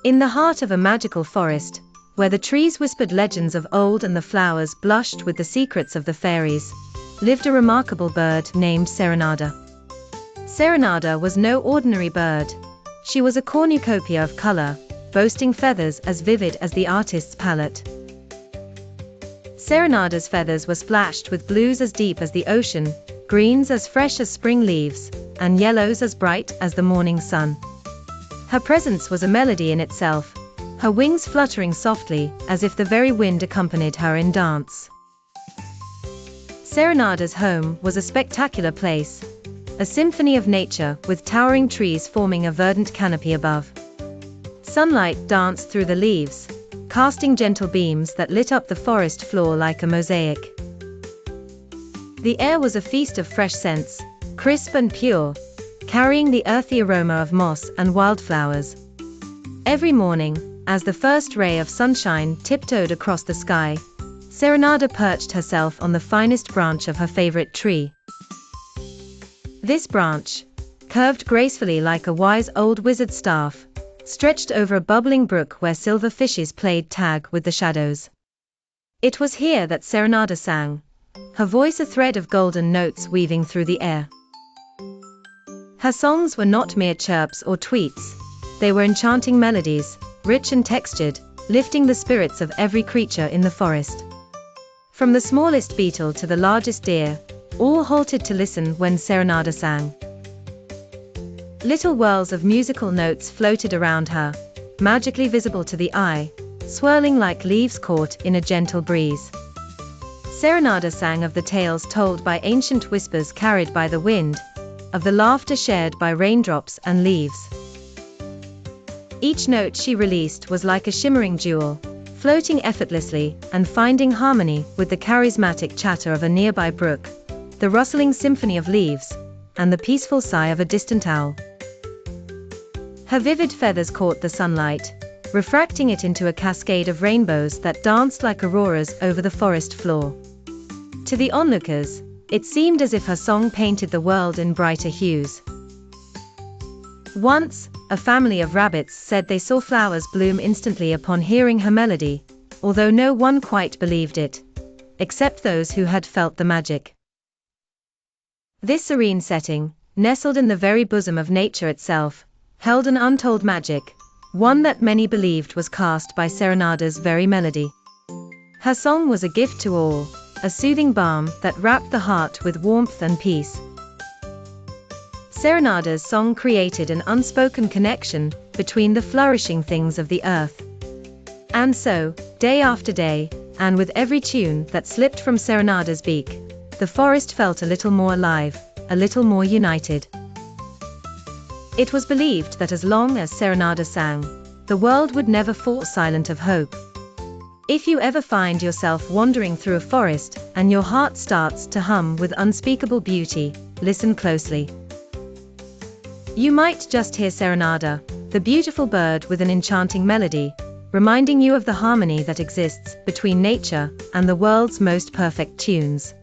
In the heart of a magical forest, where the trees whispered legends of old and the flowers blushed with the secrets of the fairies, lived a remarkable bird named Serenada. Serenada was no ordinary bird. She was a cornucopia of color, boasting feathers as vivid as the artist's palette. Serenada's feathers were splashed with blues as deep as the ocean, greens as fresh as spring leaves, and yellows as bright as the morning sun. Her presence was a melody in itself, her wings fluttering softly, as if the very wind accompanied her in dance. Serenada's home was a spectacular place, a symphony of nature with towering trees forming a verdant canopy above. Sunlight danced through the leaves, casting gentle beams that lit up the forest floor like a mosaic. The air was a feast of fresh scents, crisp and pure, carrying the earthy aroma of moss and wildflowers. Every morning, as the first ray of sunshine tiptoed across the sky, Serenada perched herself on the finest branch of her favorite tree. This branch, curved gracefully like a wise old wizard's staff, stretched over a bubbling brook where silver fishes played tag with the shadows. It was here that Serenada sang, her voice a thread of golden notes weaving through the air. Her songs were not mere chirps or tweets, they were enchanting melodies, rich and textured, lifting the spirits of every creature in the forest. From the smallest beetle to the largest deer, all halted to listen when Serenada sang. Little whirls of musical notes floated around her, magically visible to the eye, swirling like leaves caught in a gentle breeze. Serenada sang of the tales told by ancient whispers carried by the wind, of the laughter shared by raindrops and leaves. Each note she released was like a shimmering jewel, floating effortlessly and finding harmony with the charismatic chatter of a nearby brook, the rustling symphony of leaves, and the peaceful sigh of a distant owl. Her vivid feathers caught the sunlight, refracting it into a cascade of rainbows that danced like auroras over the forest floor. To the onlookers, it seemed as if her song painted the world in brighter hues. Once, a family of rabbits said they saw flowers bloom instantly upon hearing her melody, although no one quite believed it, except those who had felt the magic. This serene setting, nestled in the very bosom of nature itself, held an untold magic, one that many believed was cast by Serenada's very melody. Her song was a gift to all, a soothing balm that wrapped the heart with warmth and peace. Serenada's song created an unspoken connection between the flourishing things of the earth. And so, day after day, and with every tune that slipped from Serenada's beak, the forest felt a little more alive, a little more united. It was believed that as long as Serenada sang, the world would never fall silent of hope. If you ever find yourself wandering through a forest and your heart starts to hum with unspeakable beauty, listen closely. You might just hear Serenada, the beautiful bird with an enchanting melody, reminding you of the harmony that exists between nature and the world's most perfect tunes.